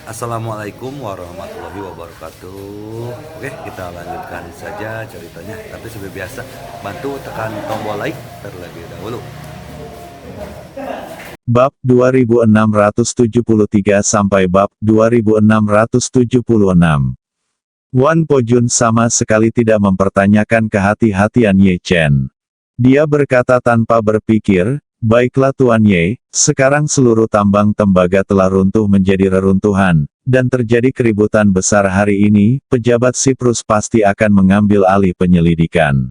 Assalamualaikum warahmatullahi wabarakatuh. Oke, kita lanjutkan saja ceritanya. Tapi seperti biasa, bantu tekan tombol like terlebih dahulu. Bab 2673 sampai bab 2676. Wan Pojun sama sekali tidak mempertanyakan kehati-hatian Ye Chen. Dia berkata tanpa berpikir, "Baiklah Tuan Ye, sekarang seluruh tambang tembaga telah runtuh menjadi reruntuhan, dan terjadi keributan besar hari ini, pejabat Siprus pasti akan mengambil alih penyelidikan."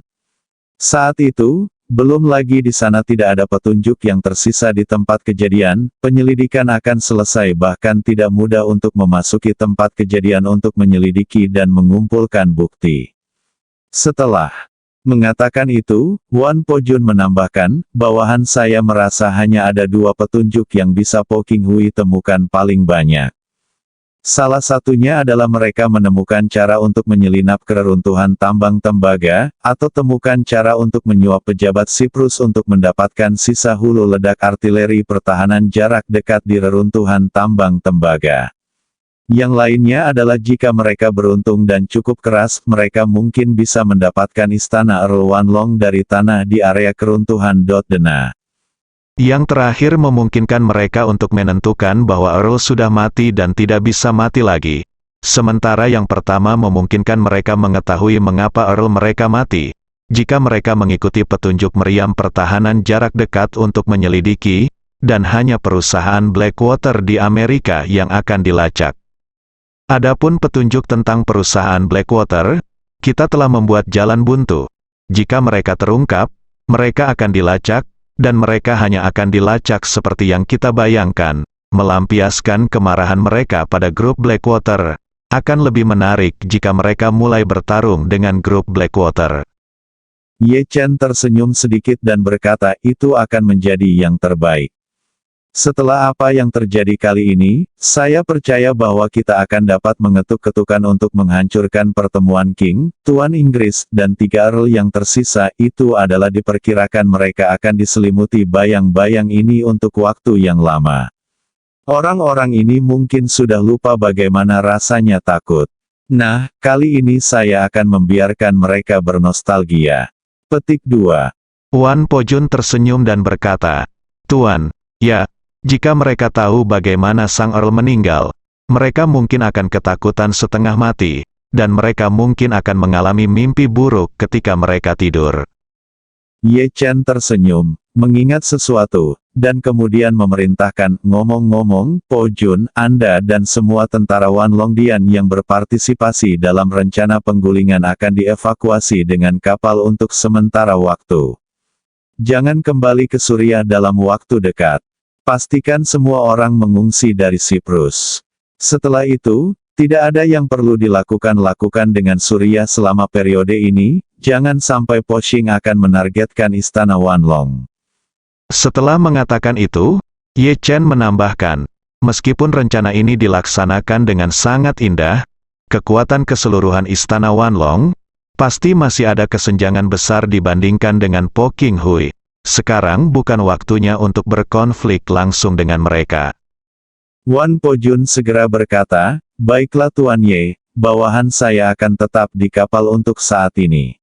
Saat itu, belum lagi di sana tidak ada petunjuk yang tersisa di tempat kejadian, penyelidikan akan selesai bahkan tidak mudah untuk memasuki tempat kejadian untuk menyelidiki dan mengumpulkan bukti. Setelah mengatakan itu, Wan Pojun menambahkan, "Bawahan saya merasa hanya ada dua petunjuk yang bisa Po King Hui temukan paling banyak. Salah satunya adalah mereka menemukan cara untuk menyelinap keruntuhan tambang tembaga, atau temukan cara untuk menyuap pejabat Siprus untuk mendapatkan sisa hulu ledak artileri pertahanan jarak dekat di reruntuhan tambang tembaga. Yang lainnya adalah jika mereka beruntung dan cukup keras, mereka mungkin bisa mendapatkan istana Earl Wanlong dari tanah di area keruntuhan Dotdena. Yang terakhir memungkinkan mereka untuk menentukan bahwa Earl sudah mati dan tidak bisa mati lagi. Sementara yang pertama memungkinkan mereka mengetahui mengapa Earl mereka mati. Jika mereka mengikuti petunjuk meriam pertahanan jarak dekat untuk menyelidiki, dan hanya perusahaan Blackwater di Amerika yang akan dilacak. Adapun petunjuk tentang perusahaan Blackwater, kita telah membuat jalan buntu. Jika mereka terungkap, mereka akan dilacak, dan mereka hanya akan dilacak seperti yang kita bayangkan, melampiaskan kemarahan mereka pada grup Blackwater. Akan lebih menarik jika mereka mulai bertarung dengan grup Blackwater. Ye Chen tersenyum sedikit dan berkata, "Itu akan menjadi yang terbaik. Setelah apa yang terjadi kali ini, saya percaya bahwa kita akan dapat mengetuk-ketukan untuk menghancurkan pertemuan King, Tuan Inggris, dan 3 Earl yang tersisa. Itu adalah diperkirakan mereka akan diselimuti bayang-bayang ini untuk waktu yang lama. Orang-orang ini mungkin sudah lupa bagaimana rasanya takut. Nah, kali ini saya akan membiarkan mereka bernostalgia." Petik 2. Wan Pojun tersenyum dan berkata, "Tuan, ya, jika mereka tahu bagaimana Sang Earl meninggal, mereka mungkin akan ketakutan setengah mati, dan mereka mungkin akan mengalami mimpi buruk ketika mereka tidur." Ye Chen tersenyum, mengingat sesuatu, dan kemudian memerintahkan, "Ngomong-ngomong, Po Jun, Anda dan semua tentara Wan Longdian yang berpartisipasi dalam rencana penggulingan akan dievakuasi dengan kapal untuk sementara waktu. Jangan kembali ke Suriah dalam waktu dekat. Pastikan semua orang mengungsi dari Siprus. Setelah itu, tidak ada yang perlu dilakukan dengan Suriah selama periode ini, jangan sampai Po Xing akan menargetkan istana Wanlong." Setelah mengatakan itu, Ye Chen menambahkan, "Meskipun rencana ini dilaksanakan dengan sangat indah, kekuatan keseluruhan istana Wanlong, pasti masih ada kesenjangan besar dibandingkan dengan Po King Hui. Sekarang bukan waktunya untuk berkonflik langsung dengan mereka." Wan Pojun segera berkata, "Baiklah Tuan Ye, bawahan saya akan tetap di kapal untuk saat ini.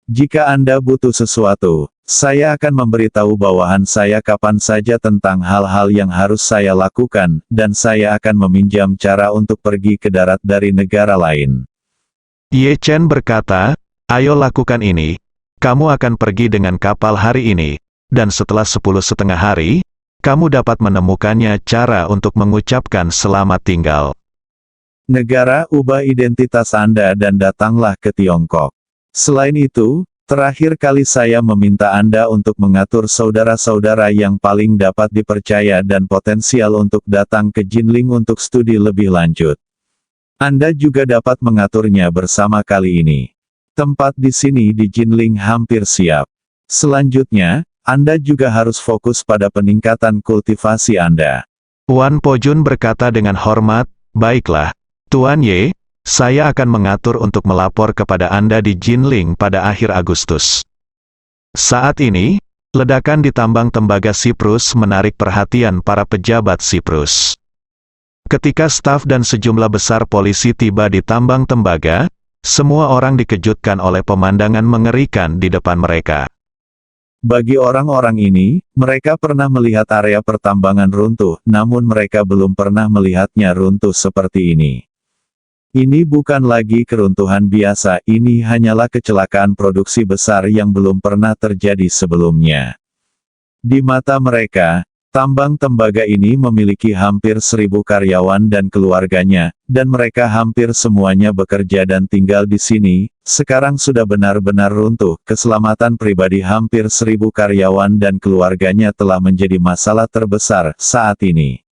Jika Anda butuh sesuatu, saya akan memberitahu bawahan saya kapan saja tentang hal-hal yang harus saya lakukan, dan saya akan meminjam cara untuk pergi ke darat dari negara lain." Ye Chen berkata, "Ayo lakukan ini. Kamu akan pergi dengan kapal hari ini, dan setelah 10,5 hari, kamu dapat menemukannya cara untuk mengucapkan selamat tinggal. Negara, ubah identitas Anda dan datanglah ke Tiongkok. Selain itu, terakhir kali saya meminta Anda untuk mengatur saudara-saudara yang paling dapat dipercaya dan potensial untuk datang ke Jinling untuk studi lebih lanjut. Anda juga dapat mengaturnya bersama kali ini. Tempat di sini di Jinling hampir siap. Selanjutnya, Anda juga harus fokus pada peningkatan kultivasi Anda." Wan Pojun berkata dengan hormat, "Baiklah, Tuan Ye, saya akan mengatur untuk melapor kepada Anda di Jinling pada akhir Agustus." Saat ini, ledakan di tambang tembaga Siprus menarik perhatian para pejabat Siprus. Ketika staf dan sejumlah besar polisi tiba di tambang tembaga, semua orang dikejutkan oleh pemandangan mengerikan di depan mereka. Bagi orang-orang ini, mereka pernah melihat area pertambangan runtuh, namun mereka belum pernah melihatnya runtuh seperti ini. Ini bukan lagi keruntuhan biasa, ini hanyalah kecelakaan produksi besar yang belum pernah terjadi sebelumnya. Di mata mereka, tambang tembaga ini memiliki hampir 1.000 karyawan dan keluarganya, dan mereka hampir semuanya bekerja dan tinggal di sini. Sekarang sudah benar-benar runtuh. Keselamatan pribadi hampir 1.000 karyawan dan keluarganya telah menjadi masalah terbesar saat ini.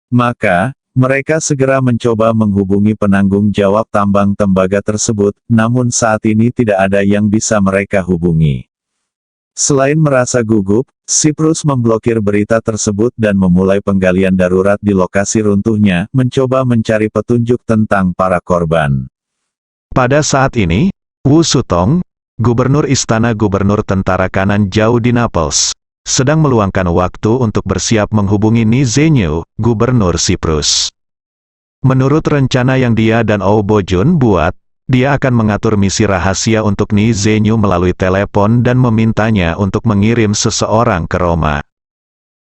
Maka, mereka segera mencoba menghubungi penanggung jawab tambang tembaga tersebut, namun saat ini tidak ada yang bisa mereka hubungi. Selain merasa gugup, Siprus memblokir berita tersebut dan memulai penggalian darurat di lokasi runtuhnya, mencoba mencari petunjuk tentang para korban. Pada saat ini, Wu Sutong, Gubernur Istana Gubernur Tentara Kanan Jauh di Naples, sedang meluangkan waktu untuk bersiap menghubungi Ni Zhenyu, Gubernur Siprus. Menurut rencana yang dia dan Oh Bojun buat, dia akan mengatur misi rahasia untuk Ni Zhenyu melalui telepon dan memintanya untuk mengirim seseorang ke Roma.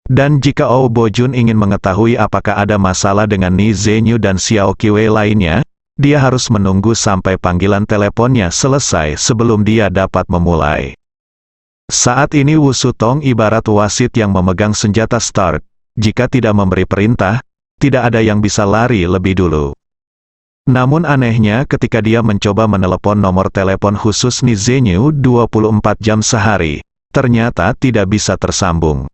Dan jika Oh Bojun ingin mengetahui apakah ada masalah dengan Ni Zhenyu dan Xiao Qiwei lainnya, dia harus menunggu sampai panggilan teleponnya selesai sebelum dia dapat memulai. Saat ini Wu Sutong ibarat wasit yang memegang senjata start. Jika tidak memberi perintah, tidak ada yang bisa lari lebih dulu. Namun anehnya ketika dia mencoba menelepon nomor telepon khusus Ni Zhenyu 24 jam sehari, ternyata tidak bisa tersambung.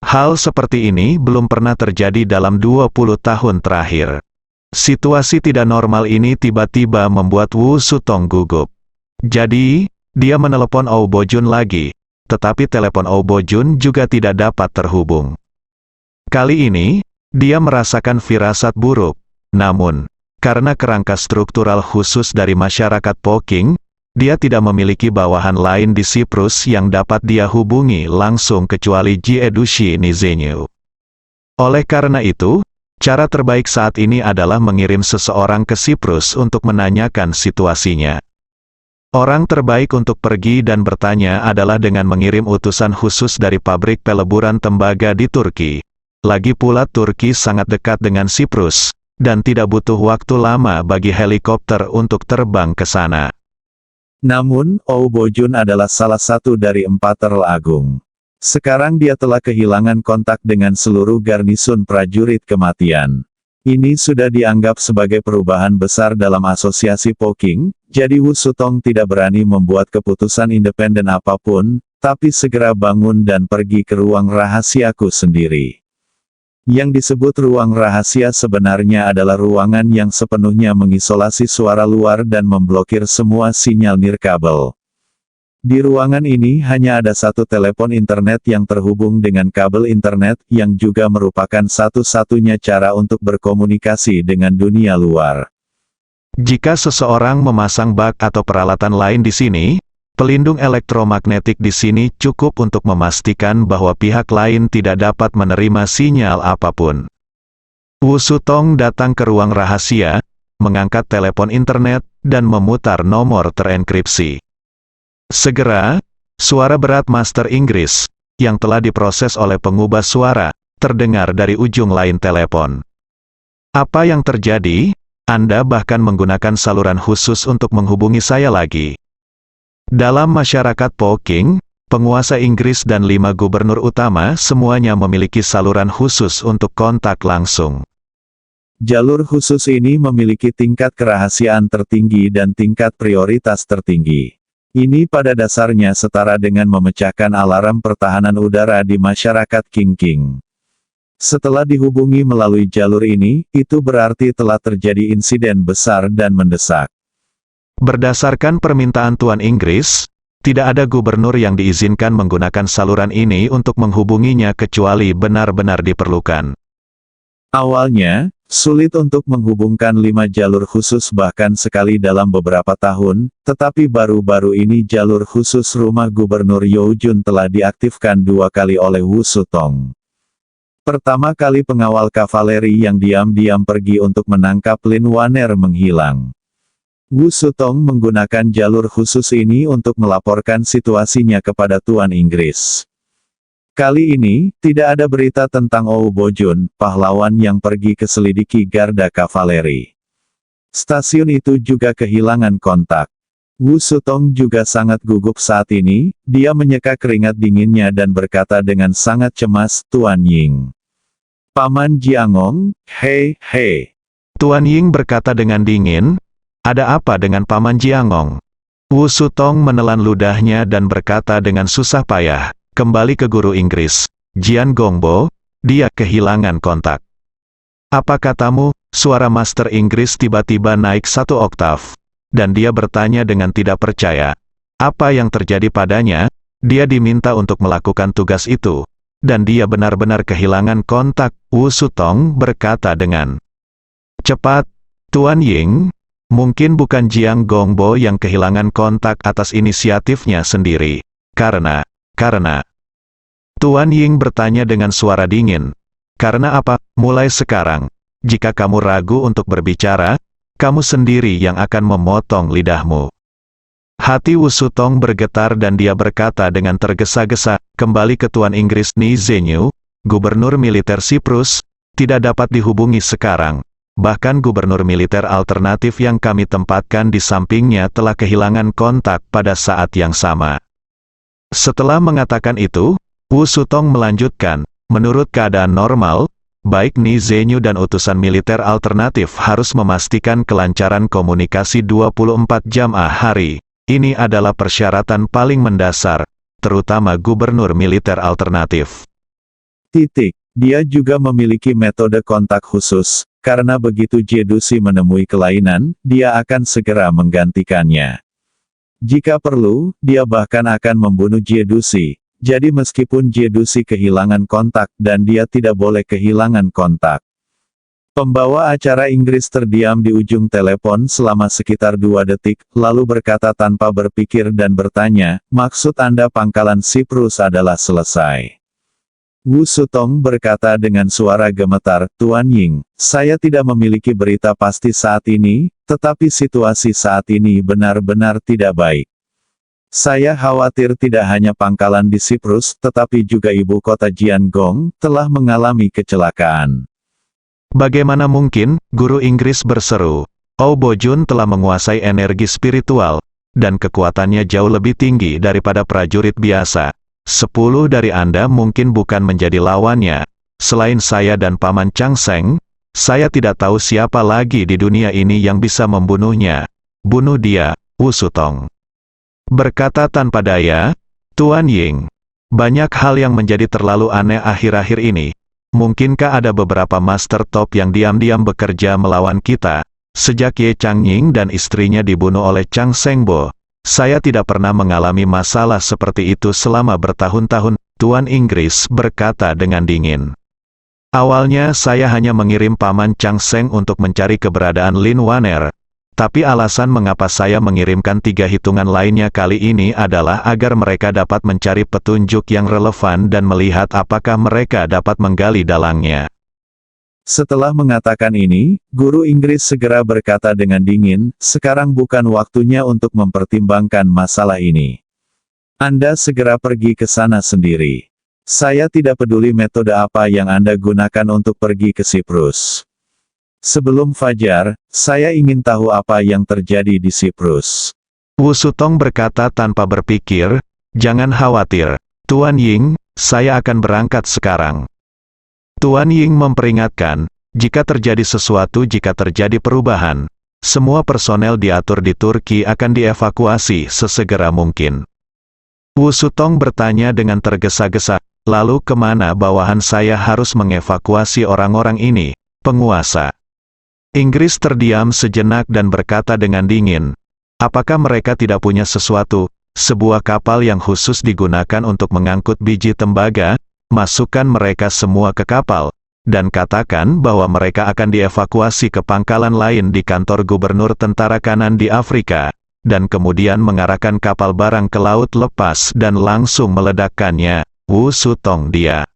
Hal seperti ini belum pernah terjadi dalam 20 tahun terakhir. Situasi tidak normal ini tiba-tiba membuat Wu Sutong gugup. Jadi, dia menelepon Oh Bojun lagi, tetapi telepon Oh Bojun juga tidak dapat terhubung. Kali ini, dia merasakan firasat buruk, namun, karena kerangka struktural khusus dari masyarakat Poking, dia tidak memiliki bawahan lain di Siprus yang dapat dia hubungi langsung kecuali Jiedushi Ni Zhenyu. Oleh karena itu, cara terbaik saat ini adalah mengirim seseorang ke Siprus untuk menanyakan situasinya. Orang terbaik untuk pergi dan bertanya adalah dengan mengirim utusan khusus dari pabrik peleburan tembaga di Turki. Lagi pula Turki sangat dekat dengan Siprus, dan tidak butuh waktu lama bagi helikopter untuk terbang ke sana. Namun, Oh Bojun adalah salah satu dari 4 Earl Agung. Sekarang dia telah kehilangan kontak dengan seluruh garnisun prajurit kematian. Ini sudah dianggap sebagai perubahan besar dalam asosiasi Poking, jadi Wu Sutong tidak berani membuat keputusan independen apapun, tapi segera bangun dan pergi ke ruang rahasiaku sendiri. Yang disebut ruang rahasia sebenarnya adalah ruangan yang sepenuhnya mengisolasi suara luar dan memblokir semua sinyal nirkabel. Di ruangan ini hanya ada satu telepon internet yang terhubung dengan kabel internet, yang juga merupakan satu-satunya cara untuk berkomunikasi dengan dunia luar. Jika seseorang memasang bak atau peralatan lain di sini, pelindung elektromagnetik di sini cukup untuk memastikan bahwa pihak lain tidak dapat menerima sinyal apapun. Wu Sutong datang ke ruang rahasia, mengangkat telepon internet, dan memutar nomor terenkripsi. Segera, suara berat Master Inggris, yang telah diproses oleh pengubah suara, terdengar dari ujung lain telepon. Apa yang terjadi? Anda bahkan menggunakan saluran khusus untuk menghubungi saya lagi. Dalam masyarakat Poking, penguasa Inggris dan 5 gubernur utama semuanya memiliki saluran khusus untuk kontak langsung. Jalur khusus ini memiliki tingkat kerahasiaan tertinggi dan tingkat prioritas tertinggi. Ini pada dasarnya setara dengan memecahkan alarm pertahanan udara di masyarakat King. Setelah dihubungi melalui jalur ini, itu berarti telah terjadi insiden besar dan mendesak. Berdasarkan permintaan Tuan Inggris, tidak ada gubernur yang diizinkan menggunakan saluran ini untuk menghubunginya kecuali benar-benar diperlukan. Awalnya, sulit untuk menghubungkan 5 jalur khusus bahkan sekali dalam beberapa tahun, tetapi baru-baru ini jalur khusus rumah Gubernur Yeojun telah diaktifkan 2 kali oleh Wu Sutong. Pertama kali pengawal kavaleri yang diam-diam pergi untuk menangkap Lin Waner menghilang. Wu Sutong menggunakan jalur khusus ini untuk melaporkan situasinya kepada Tuan Inggris. Kali ini, tidak ada berita tentang Ou Bojun, pahlawan yang pergi ke selidiki Garda Kavaleri. Stasiun itu juga kehilangan kontak. Wu Sutong juga sangat gugup saat ini, dia menyeka keringat dinginnya dan berkata dengan sangat cemas, Tuan Ying. Paman Jiangong, hei, hei. Tuan Ying berkata dengan dingin, ada apa dengan Paman Jiangong? Wu Sutong menelan ludahnya dan berkata dengan susah payah, kembali ke guru Inggris, Jian Gongbo, dia kehilangan kontak. Apa katamu? Suara Master Inggris tiba-tiba naik 1 oktav. Dan dia bertanya dengan tidak percaya. Apa yang terjadi padanya? Dia diminta untuk melakukan tugas itu. Dan dia benar-benar kehilangan kontak. Wu Sutong berkata dengan cepat, Tuan Ying, mungkin bukan Jiang Gongbo yang kehilangan kontak atas inisiatifnya sendiri. Karena. Tuan Ying bertanya dengan suara dingin. Karena apa? Mulai sekarang, jika kamu ragu untuk berbicara, kamu sendiri yang akan memotong lidahmu. Hati Wu Sutong bergetar dan dia berkata dengan tergesa-gesa, kembali ke Tuan Inggris Ni Zhenyu, Gubernur Militer Siprus, tidak dapat dihubungi sekarang. Bahkan gubernur militer alternatif yang kami tempatkan di sampingnya telah kehilangan kontak pada saat yang sama. Setelah mengatakan itu, Wu Sutong melanjutkan, menurut keadaan normal, baik Ni Zhenyu dan utusan militer alternatif harus memastikan kelancaran komunikasi 24 jam hari. Ini adalah persyaratan paling mendasar, terutama gubernur militer alternatif. Dia juga memiliki metode kontak khusus, karena begitu Jedusi menemui kelainan, dia akan segera menggantikannya. Jika perlu, dia bahkan akan membunuh Jedusi. Jadi meskipun Jedusi kehilangan kontak dan dia tidak boleh kehilangan kontak. Pembawa acara Inggris terdiam di ujung telepon selama sekitar 2 detik, lalu berkata tanpa berpikir dan bertanya, maksud Anda pangkalan Siprus adalah selesai? Wu Sutong berkata dengan suara gemetar, Tuan Ying, saya tidak memiliki berita pasti saat ini, tetapi situasi saat ini benar-benar tidak baik. Saya khawatir tidak hanya pangkalan di Siprus, tetapi juga ibu kota Jiangong, telah mengalami kecelakaan. Bagaimana mungkin? Guru Inggris berseru. Ou Bojun telah menguasai energi spiritual, dan kekuatannya jauh lebih tinggi daripada prajurit biasa. 10 dari Anda mungkin bukan menjadi lawannya. Selain saya dan Paman Chang Seng, saya tidak tahu siapa lagi di dunia ini yang bisa membunuhnya. Bunuh dia, Wu Sutong berkata tanpa daya, Tuan Ying. Banyak hal yang menjadi terlalu aneh akhir-akhir ini. Mungkinkah ada beberapa master top yang diam-diam bekerja melawan kita? Sejak Ye Changying dan istrinya dibunuh oleh Chang Sengbo, saya tidak pernah mengalami masalah seperti itu selama bertahun-tahun, Tuan Inggris berkata dengan dingin. Awalnya saya hanya mengirim Paman Chang Seng untuk mencari keberadaan Lin Waner. Tapi alasan mengapa saya mengirimkan 3 hitungan lainnya kali ini adalah agar mereka dapat mencari petunjuk yang relevan dan melihat apakah mereka dapat menggali dalangnya. Setelah mengatakan ini, guru Inggris segera berkata dengan dingin, sekarang bukan waktunya untuk mempertimbangkan masalah ini. Anda segera pergi ke sana sendiri. Saya tidak peduli metode apa yang Anda gunakan untuk pergi ke Siprus. Sebelum fajar, saya ingin tahu apa yang terjadi di Siprus. Wu Sutong berkata tanpa berpikir, jangan khawatir, Tuan Ying, saya akan berangkat sekarang. Tuan Ying memperingatkan, jika terjadi sesuatu jika terjadi perubahan, semua personel diatur di Turki akan dievakuasi sesegera mungkin. Wu Sutong bertanya dengan tergesa-gesa, lalu kemana bawahan saya harus mengevakuasi orang-orang ini, penguasa? Inggris terdiam sejenak dan berkata dengan dingin, apakah mereka tidak punya sesuatu, sebuah kapal yang khusus digunakan untuk mengangkut biji tembaga? Masukkan mereka semua ke kapal, dan katakan bahwa mereka akan dievakuasi ke pangkalan lain di kantor gubernur tentara kanan di Afrika, dan kemudian mengarahkan kapal barang ke laut lepas dan langsung meledakkannya. Wu Sutong dia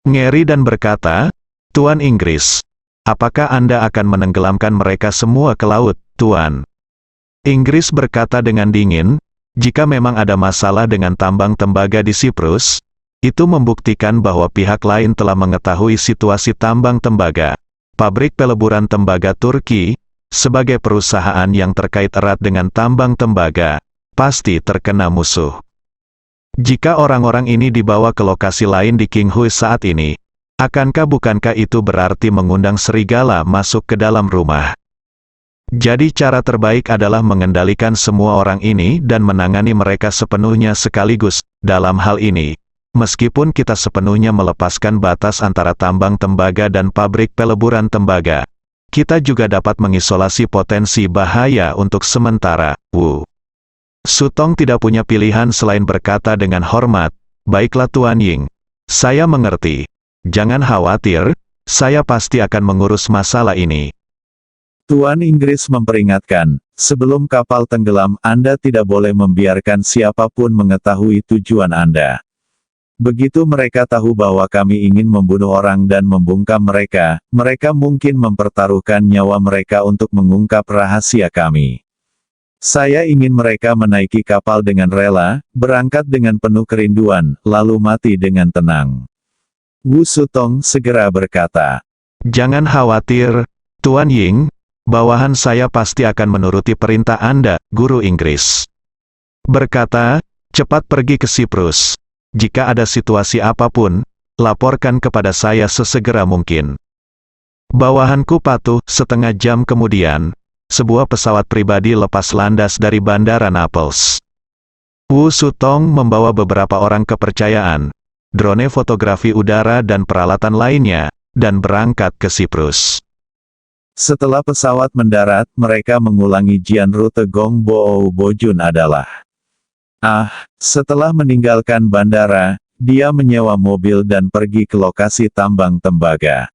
ngeri dan berkata, "Tuan Inggris, apakah Anda akan menenggelamkan mereka semua ke laut, Tuan?" Inggris berkata dengan dingin, "Jika memang ada masalah dengan tambang tembaga di Siprus, itu membuktikan bahwa pihak lain telah mengetahui situasi tambang tembaga. Pabrik peleburan tembaga Turki, sebagai perusahaan yang terkait erat dengan tambang tembaga, pasti terkena musuh. Jika orang-orang ini dibawa ke lokasi lain di Qinghui saat ini, bukankah itu berarti mengundang serigala masuk ke dalam rumah? Jadi cara terbaik adalah mengendalikan semua orang ini dan menangani mereka sepenuhnya sekaligus. Dalam hal ini, meskipun kita sepenuhnya melepaskan batas antara tambang tembaga dan pabrik peleburan tembaga, kita juga dapat mengisolasi potensi bahaya untuk sementara." Wu Sutong tidak punya pilihan selain berkata dengan hormat, "Baiklah Tuan Ying, saya mengerti. Jangan khawatir, saya pasti akan mengurus masalah ini." Tuan Inggris memperingatkan, sebelum kapal tenggelam Anda tidak boleh membiarkan siapapun mengetahui tujuan Anda. Begitu mereka tahu bahwa kami ingin membunuh orang dan membungkam mereka, mereka mungkin mempertaruhkan nyawa mereka untuk mengungkap rahasia kami. Saya ingin mereka menaiki kapal dengan rela, berangkat dengan penuh kerinduan, lalu mati dengan tenang. Wu Sutong segera berkata, "Jangan khawatir, Tuan Ying, bawahan saya pasti akan menuruti perintah Anda, Guru Inggris." Berkata, "Cepat pergi ke Siprus. Jika ada situasi apapun, laporkan kepada saya sesegera mungkin." Bawahanku patuh. Setengah jam kemudian, sebuah pesawat pribadi lepas landas dari Bandara Naples. Wu Sutong membawa beberapa orang kepercayaan, drone fotografi udara dan peralatan lainnya, dan berangkat ke Siprus. Setelah pesawat mendarat, mereka mengulangi jian rute Gong Bo Bojun adalah. Setelah meninggalkan bandara, dia menyewa mobil dan pergi ke lokasi tambang tembaga.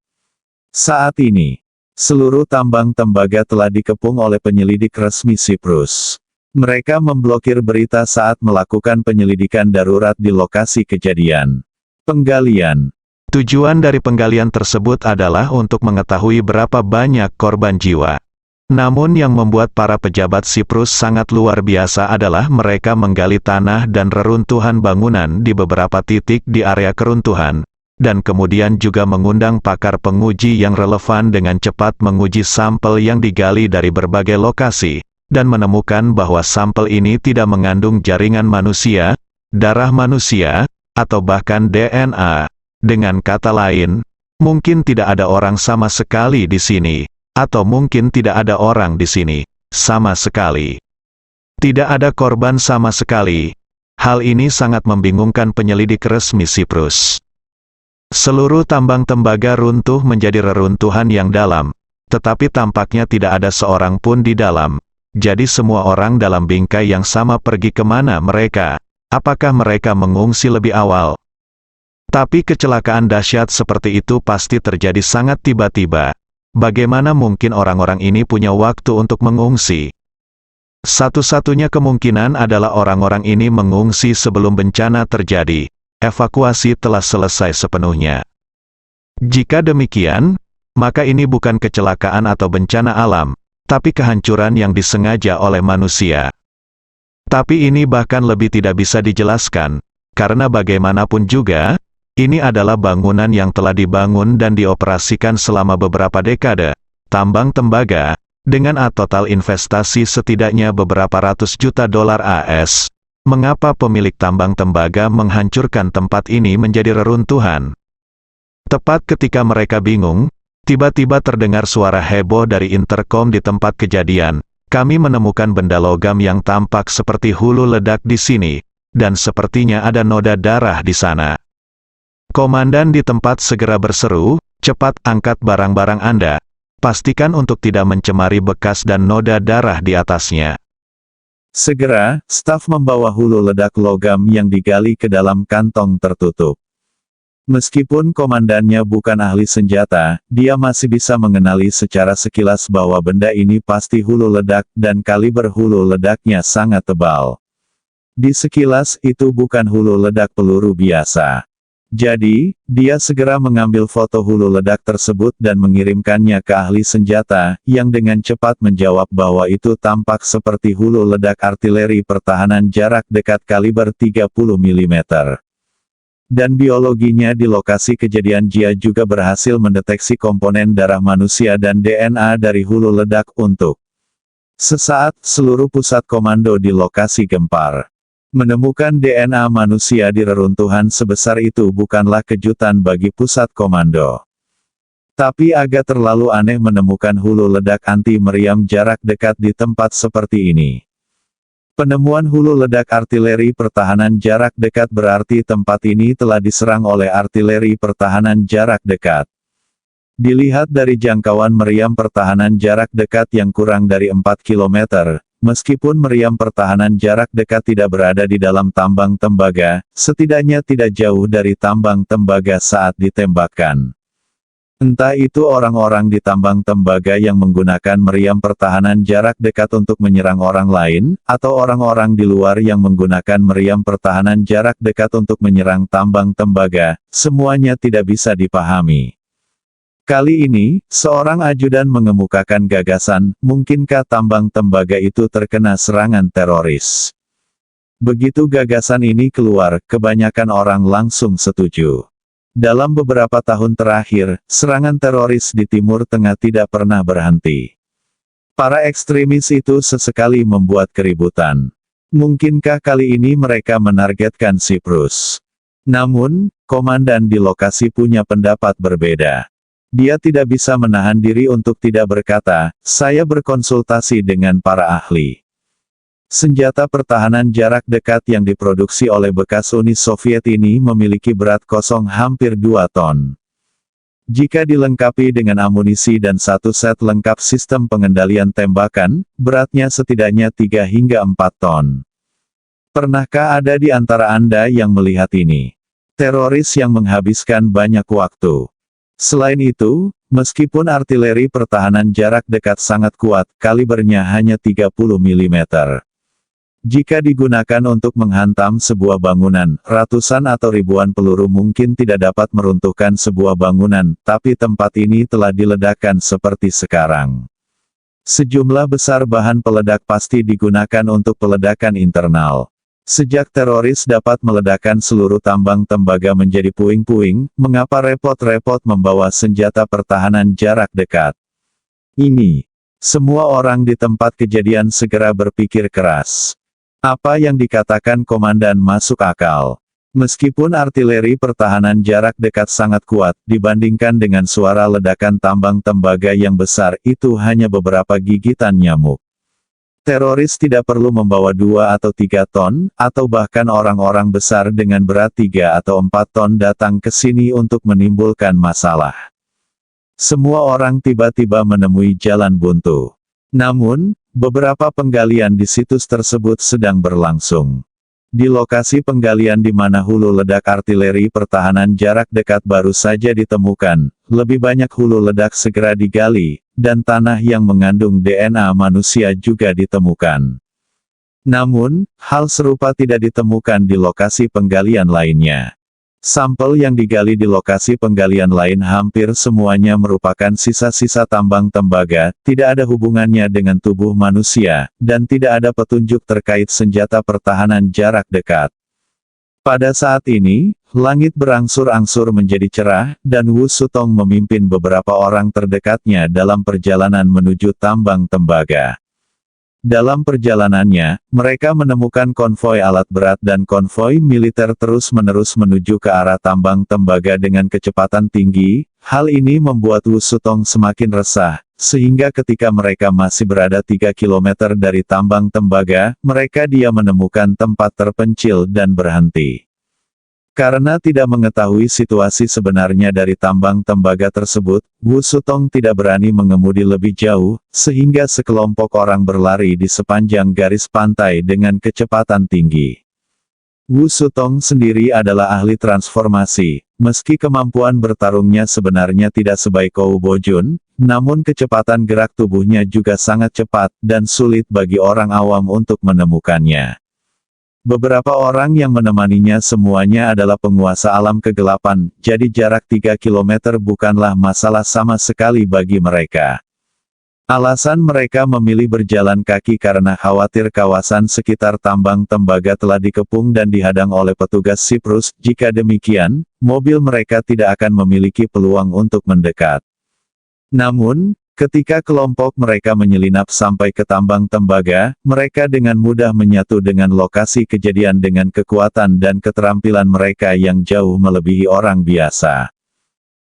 Saat ini, seluruh tambang tembaga telah dikepung oleh penyelidik resmi Siprus. Mereka memblokir berita saat melakukan penyelidikan darurat di lokasi kejadian. Penggalian. Tujuan dari penggalian tersebut adalah untuk mengetahui berapa banyak korban jiwa. Namun yang membuat para pejabat Siprus sangat luar biasa adalah mereka menggali tanah dan reruntuhan bangunan di beberapa titik di area keruntuhan, dan kemudian juga mengundang pakar penguji yang relevan dengan cepat menguji sampel yang digali dari berbagai lokasi, dan menemukan bahwa sampel ini tidak mengandung jaringan manusia, darah manusia, atau bahkan DNA. Dengan kata lain, mungkin tidak ada orang sama sekali di sini, atau mungkin tidak ada orang di sini sama sekali. Tidak ada korban sama sekali. Hal ini sangat membingungkan penyelidik resmi Siprus. Seluruh tambang tembaga runtuh menjadi reruntuhan yang dalam, tetapi tampaknya tidak ada seorang pun di dalam. Jadi semua orang dalam bingkai yang sama pergi kemana mereka? Apakah mereka mengungsi lebih awal? Tapi kecelakaan dahsyat seperti itu pasti terjadi sangat tiba-tiba. Bagaimana mungkin orang-orang ini punya waktu untuk mengungsi? Satu-satunya kemungkinan adalah orang-orang ini mengungsi sebelum bencana terjadi. Evakuasi telah selesai sepenuhnya. Jika demikian, maka ini bukan kecelakaan atau bencana alam, tapi kehancuran yang disengaja oleh manusia. Tapi ini bahkan lebih tidak bisa dijelaskan, karena bagaimanapun juga, ini adalah bangunan yang telah dibangun dan dioperasikan selama beberapa dekade. Tambang tembaga, dengan total investasi setidaknya beberapa ratus juta dolar AS. Mengapa pemilik tambang tembaga menghancurkan tempat ini menjadi reruntuhan? Tepat ketika mereka bingung, tiba-tiba terdengar suara heboh dari interkom di tempat kejadian. "Kami menemukan benda logam yang tampak seperti hulu ledak di sini, dan sepertinya ada noda darah di sana." Komandan di tempat segera berseru, "Cepat angkat barang-barang Anda. Pastikan untuk tidak mencemari bekas dan noda darah di atasnya." Segera, staf membawa hulu ledak logam yang digali ke dalam kantong tertutup. Meskipun komandannya bukan ahli senjata, dia masih bisa mengenali secara sekilas bahwa benda ini pasti hulu ledak dan kaliber hulu ledaknya sangat tebal. Di sekilas itu bukan hulu ledak peluru biasa. Jadi, dia segera mengambil foto hulu ledak tersebut dan mengirimkannya ke ahli senjata, yang dengan cepat menjawab bahwa itu tampak seperti hulu ledak artileri pertahanan jarak dekat kaliber 30 mm. Dan biologinya di lokasi kejadian dia juga berhasil mendeteksi komponen darah manusia dan DNA dari hulu ledak untuk sesaat seluruh pusat komando di lokasi gempar. Menemukan DNA manusia di reruntuhan sebesar itu bukanlah kejutan bagi pusat komando. Tapi agak terlalu aneh menemukan hulu ledak anti-meriam jarak dekat di tempat seperti ini. Penemuan hulu ledak artileri pertahanan jarak dekat berarti tempat ini telah diserang oleh artileri pertahanan jarak dekat. Dilihat dari jangkauan meriam pertahanan jarak dekat yang kurang dari 4 km, meskipun meriam pertahanan jarak dekat tidak berada di dalam tambang tembaga, setidaknya tidak jauh dari tambang tembaga saat ditembakkan. Entah itu orang-orang di tambang tembaga yang menggunakan meriam pertahanan jarak dekat untuk menyerang orang lain, atau orang-orang di luar yang menggunakan meriam pertahanan jarak dekat untuk menyerang tambang tembaga, semuanya tidak bisa dipahami. Kali ini, seorang ajudan mengemukakan gagasan, mungkinkah tambang tembaga itu terkena serangan teroris? Begitu gagasan ini keluar, kebanyakan orang langsung setuju. Dalam beberapa tahun terakhir, serangan teroris di Timur Tengah tidak pernah berhenti. Para ekstremis itu sesekali membuat keributan. Mungkinkah kali ini mereka menargetkan Siprus? Namun, komandan di lokasi punya pendapat berbeda. Dia tidak bisa menahan diri untuk tidak berkata, "Saya berkonsultasi dengan para ahli." Senjata pertahanan jarak dekat yang diproduksi oleh bekas Uni Soviet ini memiliki berat kosong hampir 2 ton. Jika dilengkapi dengan amunisi dan satu set lengkap sistem pengendalian tembakan, beratnya setidaknya 3 hingga 4 ton. Pernahkah ada di antara Anda yang melihat ini? Teroris yang menghabiskan banyak waktu. Selain itu, meskipun artileri pertahanan jarak dekat sangat kuat, kalibernya hanya 30 mm. Jika digunakan untuk menghantam sebuah bangunan, ratusan atau ribuan peluru mungkin tidak dapat meruntuhkan sebuah bangunan, tapi tempat ini telah diledakkan seperti sekarang. Sejumlah besar bahan peledak pasti digunakan untuk peledakan internal. Sejak teroris dapat meledakkan seluruh tambang tembaga menjadi puing-puing, mengapa repot-repot membawa senjata pertahanan jarak dekat? Ini. Semua orang di tempat kejadian segera berpikir keras. Apa yang dikatakan komandan masuk akal. Meskipun artileri pertahanan jarak dekat sangat kuat, dibandingkan dengan suara ledakan tambang tembaga yang besar, itu hanya beberapa gigitan nyamuk. Teroris tidak perlu membawa 2 atau 3 ton, atau bahkan orang-orang besar dengan berat 3 atau 4 ton datang ke sini untuk menimbulkan masalah. Semua orang tiba-tiba menemui jalan buntu. Namun, beberapa penggalian di situs tersebut sedang berlangsung. Di lokasi penggalian di mana hulu ledak artileri pertahanan jarak dekat baru saja ditemukan, lebih banyak hulu ledak segera digali, dan tanah yang mengandung DNA manusia juga ditemukan. Namun, hal serupa tidak ditemukan di lokasi penggalian lainnya. Sampel yang digali di lokasi penggalian lain hampir semuanya merupakan sisa-sisa tambang tembaga, tidak ada hubungannya dengan tubuh manusia, dan tidak ada petunjuk terkait senjata pertahanan jarak dekat. Pada saat ini, langit berangsur-angsur menjadi cerah, dan Wu Sutong memimpin beberapa orang terdekatnya dalam perjalanan menuju tambang tembaga. Dalam perjalanannya, mereka menemukan konvoi alat berat dan konvoi militer terus-menerus menuju ke arah tambang tembaga dengan kecepatan tinggi. Hal ini membuat Wu Sutong semakin resah, sehingga ketika mereka masih berada 3 km dari tambang tembaga, dia menemukan tempat terpencil dan berhenti. Karena tidak mengetahui situasi sebenarnya dari tambang tembaga tersebut, Wu Sutong tidak berani mengemudi lebih jauh, sehingga sekelompok orang berlari di sepanjang garis pantai dengan kecepatan tinggi. Wu Sutong sendiri adalah ahli transformasi, meski kemampuan bertarungnya sebenarnya tidak sebaik Kou Bojun, namun kecepatan gerak tubuhnya juga sangat cepat, dan sulit bagi orang awam untuk menemukannya. Beberapa orang yang menemaninya semuanya adalah penguasa alam kegelapan, jadi jarak 3 kilometer bukanlah masalah sama sekali bagi mereka. Alasan mereka memilih berjalan kaki karena khawatir kawasan sekitar tambang tembaga telah dikepung dan dihadang oleh petugas Siprus. Jika demikian, mobil mereka tidak akan memiliki peluang untuk mendekat. Namun, ketika kelompok mereka menyelinap sampai ke tambang tembaga, mereka dengan mudah menyatu dengan lokasi kejadian dengan kekuatan dan keterampilan mereka yang jauh melebihi orang biasa.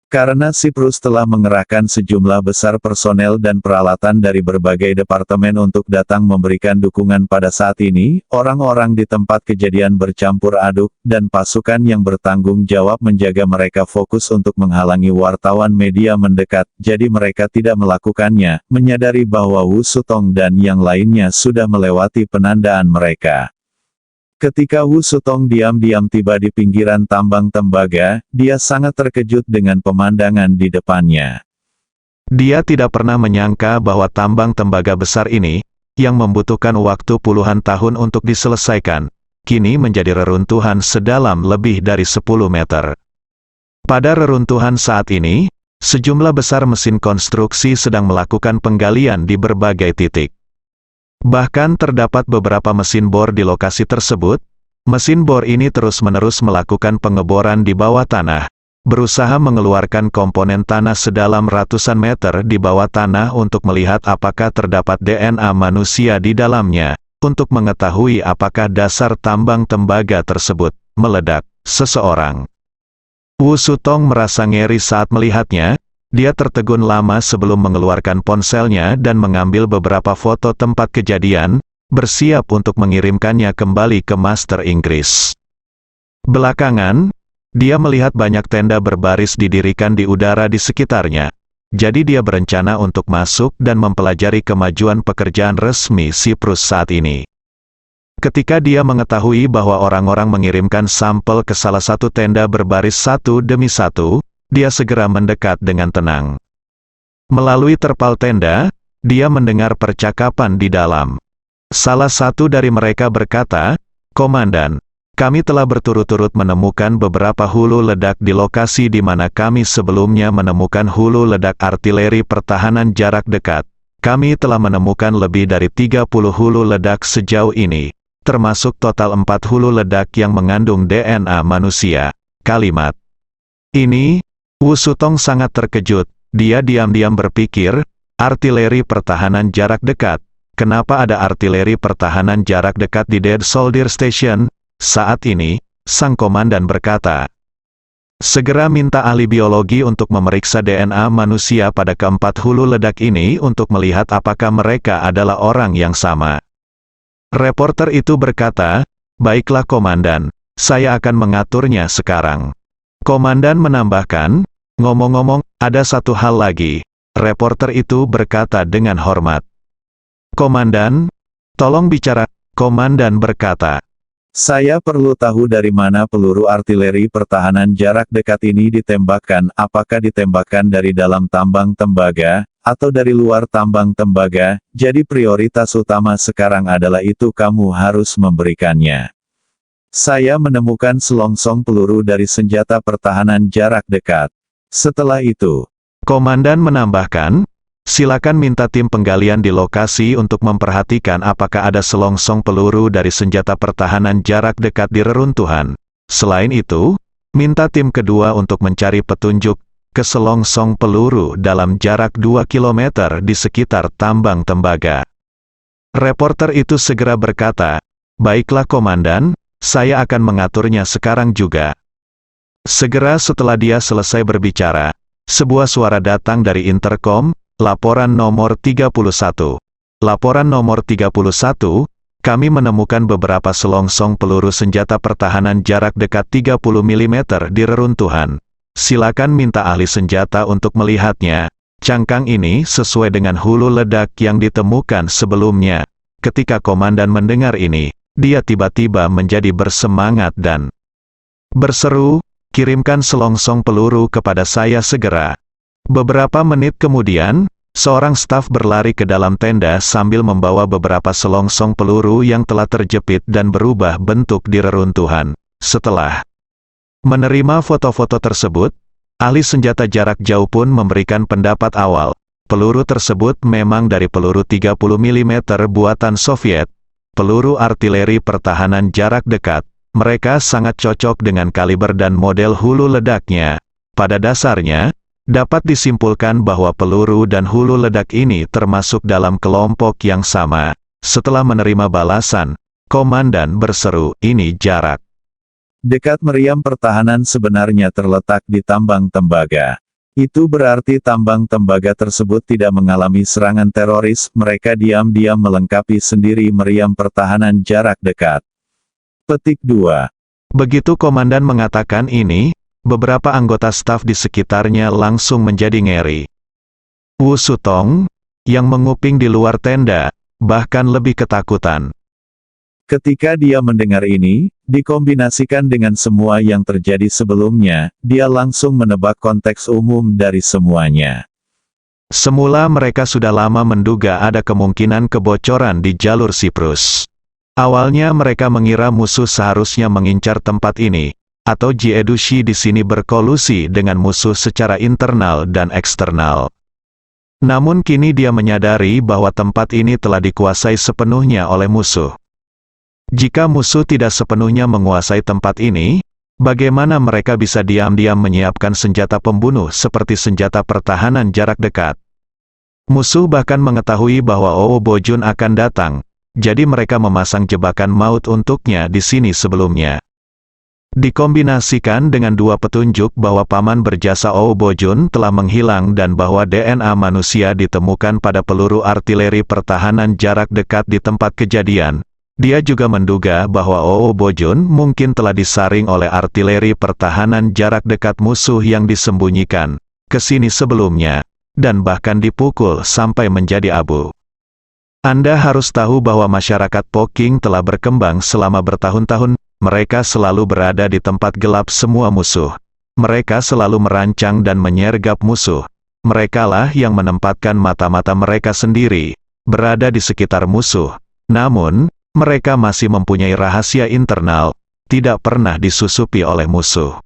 Karena Siprus telah mengerahkan sejumlah besar personel dan peralatan dari berbagai departemen untuk datang memberikan dukungan pada saat ini, orang-orang di tempat kejadian bercampur aduk, dan pasukan yang bertanggung jawab menjaga mereka fokus untuk menghalangi wartawan media mendekat, jadi mereka tidak melakukannya, menyadari bahwa Wu Sutong dan yang lainnya sudah melewati penandaan mereka. Ketika Wu Sutong diam-diam tiba di pinggiran tambang tembaga, dia sangat terkejut dengan pemandangan di depannya. Dia tidak pernah menyangka bahwa tambang tembaga besar ini, yang membutuhkan waktu puluhan tahun untuk diselesaikan, kini menjadi reruntuhan sedalam lebih dari 10 meter. Pada reruntuhan saat ini, sejumlah besar mesin konstruksi sedang melakukan penggalian di berbagai titik. Bahkan terdapat beberapa mesin bor di lokasi tersebut. Mesin bor ini terus-menerus melakukan pengeboran di bawah tanah, berusaha mengeluarkan komponen tanah sedalam ratusan meter di bawah tanah untuk melihat apakah terdapat DNA manusia di dalamnya, untuk mengetahui apakah dasar tambang tembaga tersebut meledak. Seseorang. Wu Sutong merasa ngeri saat melihatnya. Dia tertegun lama sebelum mengeluarkan ponselnya dan mengambil beberapa foto tempat kejadian, bersiap untuk mengirimkannya kembali ke Master Inggris. Belakangan, dia melihat banyak tenda berbaris didirikan di udara di sekitarnya. Jadi dia berencana untuk masuk dan mempelajari kemajuan pekerjaan resmi Siprus saat ini. Ketika dia mengetahui bahwa orang-orang mengirimkan sampel ke salah satu tenda berbaris satu demi satu, dia segera mendekat dengan tenang. Melalui terpal tenda, dia mendengar percakapan di dalam. Salah satu dari mereka berkata, "Komandan, kami telah berturut-turut menemukan beberapa hulu ledak di lokasi di mana kami sebelumnya menemukan hulu ledak artileri pertahanan jarak dekat. Kami telah menemukan lebih dari 30 hulu ledak sejauh ini, termasuk total 4 hulu ledak yang mengandung DNA manusia." Kalimat ini, Wu Sutong sangat terkejut. Dia diam-diam berpikir, artileri pertahanan jarak dekat. Kenapa ada artileri pertahanan jarak dekat di Dead Soldier Station? Saat ini, sang komandan berkata, "Segera minta ahli biologi untuk memeriksa DNA manusia pada keempat hulu ledak ini untuk melihat apakah mereka adalah orang yang sama." Reporter itu berkata, "Baiklah komandan, saya akan mengaturnya sekarang." Komandan menambahkan, "Ngomong-ngomong, ada satu hal lagi." Reporter itu berkata dengan hormat. "Komandan, tolong bicara." Komandan berkata, "Saya perlu tahu dari mana peluru artileri pertahanan jarak dekat ini ditembakkan, apakah ditembakkan dari dalam tambang tembaga, atau dari luar tambang tembaga, jadi prioritas utama sekarang adalah itu kamu harus memberikannya. Saya menemukan selongsong peluru dari senjata pertahanan jarak dekat. Setelah itu," komandan menambahkan, "silakan minta tim penggalian di lokasi untuk memperhatikan apakah ada selongsong peluru dari senjata pertahanan jarak dekat di reruntuhan. Selain itu, minta tim kedua untuk mencari petunjuk ke selongsong peluru dalam jarak 2 km di sekitar tambang tembaga." Reporter itu segera berkata, "Baiklah komandan, saya akan mengaturnya sekarang juga." Segera setelah dia selesai berbicara, sebuah suara datang dari interkom. Laporan nomor 31. Laporan nomor 31, kami menemukan beberapa selongsong peluru senjata pertahanan jarak dekat 30 mm di reruntuhan. Silakan minta ahli senjata untuk melihatnya. Cangkang ini sesuai dengan hulu ledak yang ditemukan sebelumnya. Ketika komandan mendengar ini, dia tiba-tiba menjadi bersemangat dan berseru, "Kirimkan selongsong peluru kepada saya segera." Beberapa menit kemudian, Seorang staf berlari ke dalam tenda sambil membawa beberapa selongsong peluru yang telah terjepit dan berubah bentuk di reruntuhan. Setelah menerima foto-foto tersebut, ahli senjata jarak jauh pun memberikan pendapat awal. Peluru tersebut memang dari peluru 30 mm buatan Soviet, peluru artileri pertahanan jarak dekat. Mereka sangat cocok dengan kaliber dan model hulu ledaknya. Pada dasarnya, dapat disimpulkan bahwa peluru dan hulu ledak ini termasuk dalam kelompok yang sama. Setelah menerima balasan, komandan berseru, "Ini jarak dekat meriam pertahanan sebenarnya terletak di tambang tembaga. Itu berarti tambang tembaga tersebut tidak mengalami serangan teroris, mereka diam-diam melengkapi sendiri meriam pertahanan jarak dekat." Petik 2. Begitu komandan mengatakan ini, beberapa anggota staf di sekitarnya langsung menjadi ngeri. Wu Sutong, yang menguping di luar tenda, bahkan lebih ketakutan. Ketika dia mendengar ini, dikombinasikan dengan semua yang terjadi sebelumnya, dia langsung menebak konteks umum dari semuanya. Semula mereka sudah lama menduga ada kemungkinan kebocoran di jalur Siprus. Awalnya mereka mengira musuh seharusnya mengincar tempat ini, atau Jiedushi di sini berkolusi dengan musuh secara internal dan eksternal. Namun kini dia menyadari bahwa tempat ini telah dikuasai sepenuhnya oleh musuh. Jika musuh tidak sepenuhnya menguasai tempat ini, bagaimana mereka bisa diam-diam menyiapkan senjata pembunuh seperti senjata pertahanan jarak dekat? Musuh bahkan mengetahui bahwa Oo Bojun akan datang, jadi mereka memasang jebakan maut untuknya di sini sebelumnya. Dikombinasikan dengan dua petunjuk bahwa paman berjasa Oo Bojun telah menghilang dan bahwa DNA manusia ditemukan pada peluru artileri pertahanan jarak dekat di tempat kejadian, dia juga menduga bahwa Oo Bojun mungkin telah disaring oleh artileri pertahanan jarak dekat musuh yang disembunyikan ke sini sebelumnya, dan bahkan dipukul sampai menjadi abu. Anda harus tahu bahwa masyarakat Poking telah berkembang selama bertahun-tahun, mereka selalu berada di tempat gelap semua musuh. Mereka selalu merancang dan menyergap musuh. Merekalah yang menempatkan mata-mata mereka sendiri, berada di sekitar musuh. Namun, mereka masih mempunyai rahasia internal, tidak pernah disusupi oleh musuh.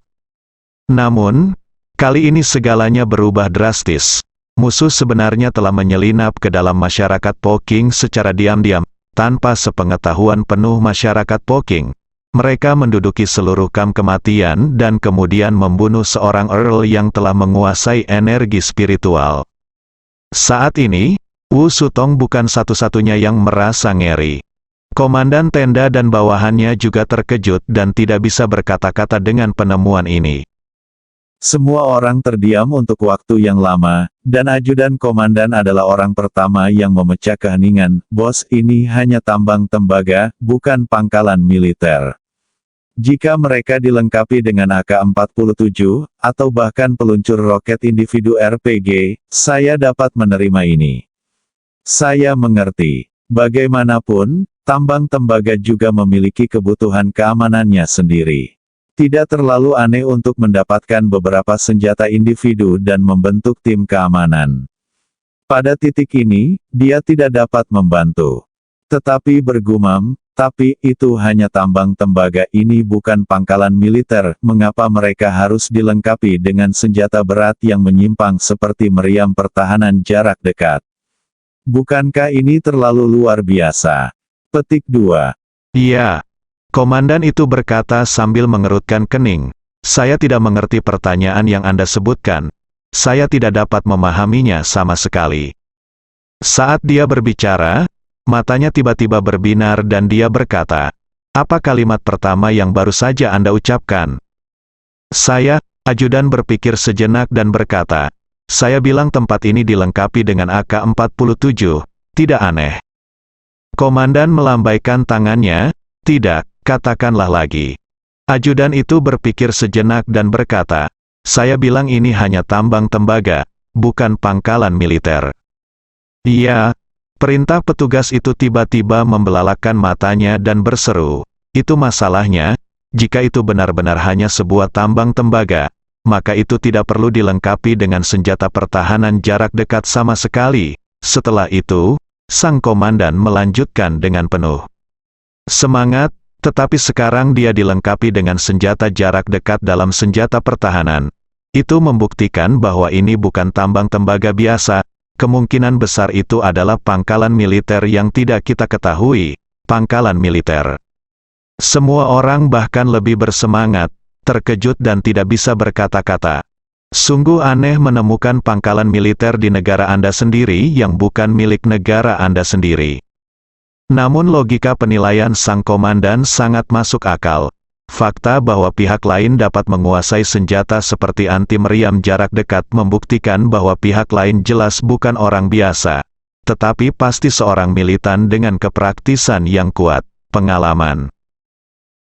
Namun, kali ini segalanya berubah drastis. Musuh sebenarnya telah menyelinap ke dalam masyarakat Poking secara diam-diam, tanpa sepengetahuan penuh masyarakat Poking. Mereka menduduki seluruh kamp kematian dan kemudian membunuh seorang Earl yang telah menguasai energi spiritual. Saat ini, Wu Sutong bukan satu-satunya yang merasa ngeri. Komandan tenda dan bawahannya juga terkejut dan tidak bisa berkata-kata dengan penemuan ini. Semua orang terdiam untuk waktu yang lama, dan ajudan komandan adalah orang pertama yang memecah keheningan. "Bos, ini hanya tambang tembaga, bukan pangkalan militer. Jika mereka dilengkapi dengan AK-47, atau bahkan peluncur roket individu RPG, saya dapat menerima ini. Saya mengerti. Bagaimanapun, tambang tembaga juga memiliki kebutuhan keamanannya sendiri. Tidak terlalu aneh untuk mendapatkan beberapa senjata individu dan membentuk tim keamanan. Pada titik ini, dia tidak dapat membantu. Tetapi bergumam, tapi itu hanya tambang tembaga, ini bukan pangkalan militer, mengapa mereka harus dilengkapi dengan senjata berat yang menyimpang seperti meriam pertahanan jarak dekat? Bukankah ini terlalu luar biasa?" Petik 2. Iya. Komandan itu berkata sambil mengerutkan kening. "Saya tidak mengerti pertanyaan yang Anda sebutkan. Saya tidak dapat memahaminya sama sekali." Saat dia berbicara, matanya tiba-tiba berbinar dan dia berkata, "Apa kalimat pertama yang baru saja Anda ucapkan?" Ajudan berpikir sejenak dan berkata, "Saya bilang tempat ini dilengkapi dengan AK-47, tidak aneh." Komandan melambaikan tangannya, "Tidak. Katakanlah lagi." Ajudan itu berpikir sejenak dan berkata, "Saya bilang ini hanya tambang tembaga, bukan pangkalan militer." "Iya." Perintah petugas itu tiba-tiba membelalakkan matanya dan berseru, "Itu masalahnya, jika itu benar-benar hanya sebuah tambang tembaga, maka itu tidak perlu dilengkapi dengan senjata pertahanan jarak dekat sama sekali. Setelah itu, sang komandan melanjutkan dengan penuh semangat, tetapi sekarang dia dilengkapi dengan senjata jarak dekat dalam senjata pertahanan. Itu membuktikan bahwa ini bukan tambang tembaga biasa, kemungkinan besar itu adalah pangkalan militer yang tidak kita ketahui, pangkalan militer. Semua orang bahkan lebih bersemangat, terkejut dan tidak bisa berkata-kata. Sungguh aneh menemukan pangkalan militer di negara Anda sendiri yang bukan milik negara Anda sendiri. Namun logika penilaian sang komandan sangat masuk akal. Fakta bahwa pihak lain dapat menguasai senjata seperti anti-meriam jarak dekat membuktikan bahwa pihak lain jelas bukan orang biasa, tetapi pasti seorang militan dengan kepraktisan yang kuat, pengalaman.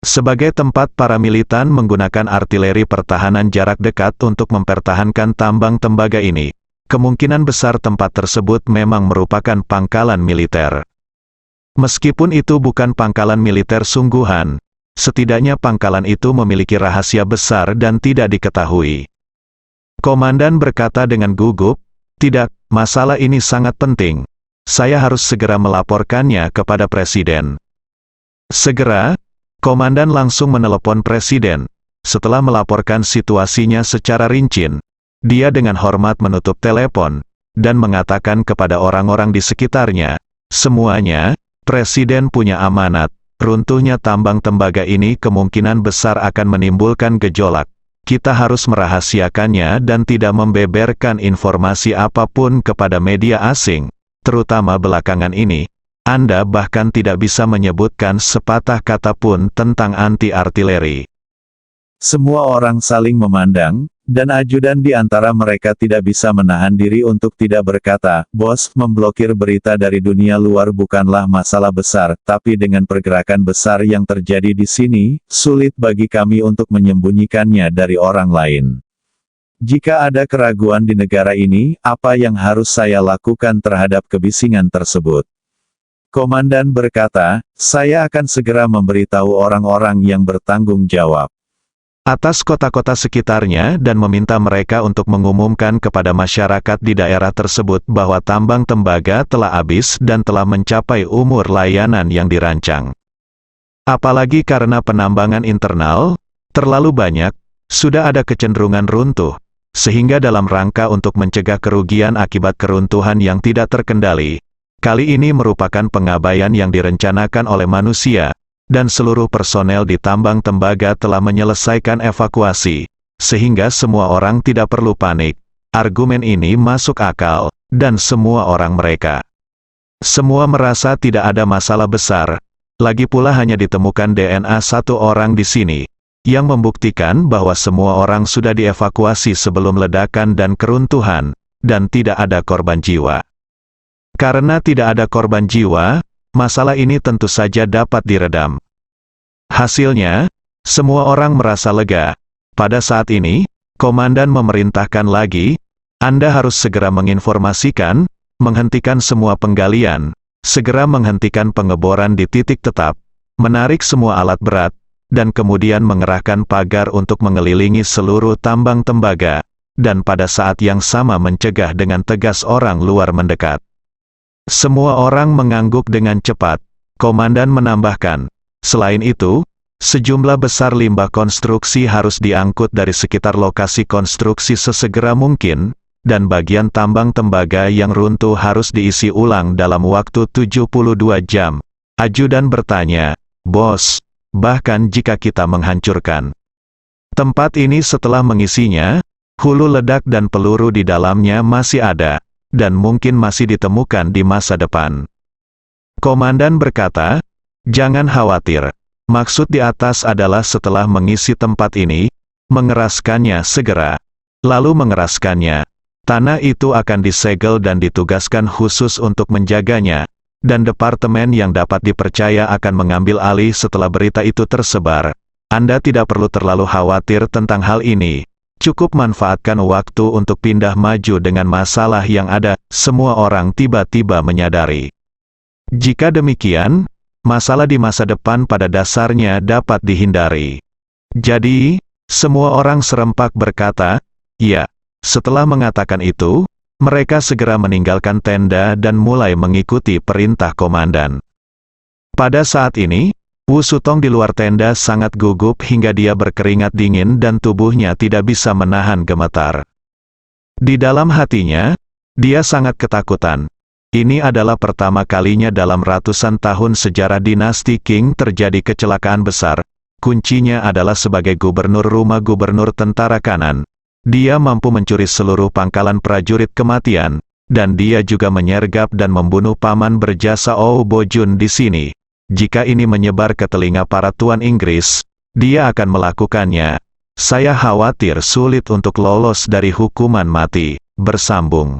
Sebagai tempat para militan menggunakan artileri pertahanan jarak dekat untuk mempertahankan tambang tembaga ini, kemungkinan besar tempat tersebut memang merupakan pangkalan militer. Meskipun itu bukan pangkalan militer sungguhan, setidaknya pangkalan itu memiliki rahasia besar dan tidak diketahui. Komandan berkata dengan gugup, "Tidak, masalah ini sangat penting. Saya harus segera melaporkannya kepada Presiden." Segera, komandan langsung menelepon Presiden. Setelah melaporkan situasinya secara rinci, dia dengan hormat menutup telepon, dan mengatakan kepada orang-orang di sekitarnya, "Semuanya, Presiden punya amanat. Runtuhnya tambang tembaga ini kemungkinan besar akan menimbulkan gejolak. Kita harus merahasiakannya dan tidak membeberkan informasi apapun kepada media asing, terutama belakangan ini. Anda bahkan tidak bisa menyebutkan sepatah kata pun tentang anti-artileri." Semua orang saling memandang, dan ajudan di antara mereka tidak bisa menahan diri untuk tidak berkata, "Bos, memblokir berita dari dunia luar bukanlah masalah besar, tapi dengan pergerakan besar yang terjadi di sini, sulit bagi kami untuk menyembunyikannya dari orang lain. Jika ada keraguan di negara ini, apa yang harus saya lakukan terhadap kebisingan tersebut?" Komandan berkata, "Saya akan segera memberitahu orang-orang yang bertanggung jawab atas kota-kota sekitarnya dan meminta mereka untuk mengumumkan kepada masyarakat di daerah tersebut bahwa tambang tembaga telah habis dan telah mencapai umur layanan yang dirancang. Apalagi karena penambangan internal terlalu banyak, sudah ada kecenderungan runtuh, sehingga dalam rangka untuk mencegah kerugian akibat keruntuhan yang tidak terkendali, kali ini merupakan pengabaian yang direncanakan oleh manusia, dan seluruh personel di tambang tembaga telah menyelesaikan evakuasi, sehingga semua orang tidak perlu panik. Argumen ini masuk akal, dan semua orang mereka semua merasa tidak ada masalah besar. Lagi pula hanya ditemukan DNA satu orang di sini, yang membuktikan bahwa semua orang sudah dievakuasi sebelum ledakan dan keruntuhan, dan tidak ada korban jiwa. Karena tidak ada korban jiwa, masalah ini tentu saja dapat diredam. Hasilnya, semua orang merasa lega. Pada saat ini, komandan memerintahkan lagi, Anda harus segera menginformasikan, menghentikan semua penggalian, segera menghentikan pengeboran di titik tetap, menarik semua alat berat, dan kemudian mengerahkan pagar untuk mengelilingi seluruh tambang tembaga, dan pada saat yang sama mencegah dengan tegas orang luar mendekat. Semua orang mengangguk dengan cepat. Komandan menambahkan, selain itu, sejumlah besar limbah konstruksi harus diangkut dari sekitar lokasi konstruksi sesegera mungkin, dan bagian tambang tembaga yang runtuh harus diisi ulang dalam waktu 72 jam. Ajudan bertanya, "Bos, bahkan jika kita menghancurkan tempat ini setelah mengisinya, hulu ledak dan peluru di dalamnya masih ada, dan mungkin masih ditemukan di masa depan." Komandan berkata, "Jangan khawatir. Maksud di atas adalah setelah mengisi tempat ini, mengeraskannya segera. Lalu mengeraskannya. Tanah itu akan disegel dan ditugaskan khusus untuk menjaganya, dan departemen yang dapat dipercaya akan mengambil alih setelah berita itu tersebar. Anda tidak perlu terlalu khawatir tentang hal ini. Cukup manfaatkan waktu untuk pindah maju dengan masalah yang ada." Semua orang tiba-tiba menyadari, jika demikian, masalah di masa depan pada dasarnya dapat dihindari. Jadi, Semua orang serempak berkata, "Ya." Setelah mengatakan itu, mereka segera meninggalkan tenda dan mulai mengikuti perintah komandan. Pada saat ini, Wu Sutong di luar tenda sangat gugup hingga dia berkeringat dingin dan tubuhnya tidak bisa menahan gemetar. Di dalam hatinya, dia sangat ketakutan. Ini adalah pertama kalinya dalam ratusan tahun sejarah dinasti Qing terjadi kecelakaan besar. Kuncinya adalah sebagai gubernur rumah gubernur tentara kanan. Dia mampu mencuri seluruh pangkalan prajurit kematian, dan dia juga menyergap dan membunuh paman berjasa Oh Bojun di sini. Jika ini menyebar ke telinga para tuan Inggris, dia akan melakukannya. Saya khawatir sulit untuk lolos dari hukuman mati. Bersambung.